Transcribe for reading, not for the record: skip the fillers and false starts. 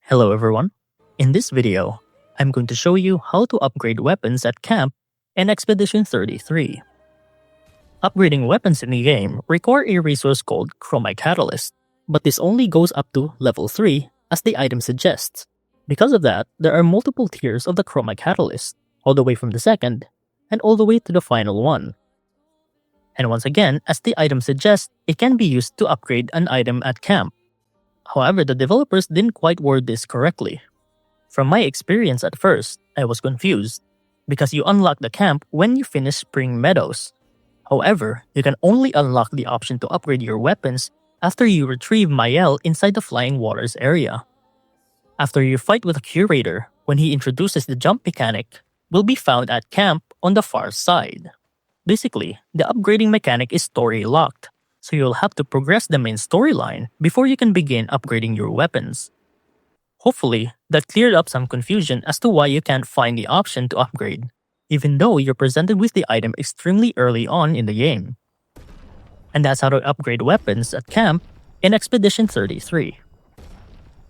Hello everyone. In this video, I'm going to show you how to upgrade weapons at camp in Expedition 33. Upgrading weapons in the game require a resource called Chroma Catalyst, but this only goes up to level 3 as the item suggests. Because of that, there are multiple tiers of the Chroma Catalyst, all the way from the second, and all the way to the final one. And once again, as the item suggests, it can be used to upgrade an item at camp. However, the developers didn't quite word this correctly. From my experience at first, I was confused, because you unlock the camp when you finish Spring Meadows. However, you can only unlock the option to upgrade your weapons after you retrieve Mael inside the Flying Waters area. After you fight with a curator, when he introduces the jump mechanic, will be found at camp on the far side. Basically, the upgrading mechanic is story locked, so you'll have to progress the main storyline before you can begin upgrading your weapons. Hopefully, that cleared up some confusion as to why you can't find the option to upgrade, even though you're presented with the item extremely early on in the game. And that's how to upgrade weapons at camp in Expedition 33.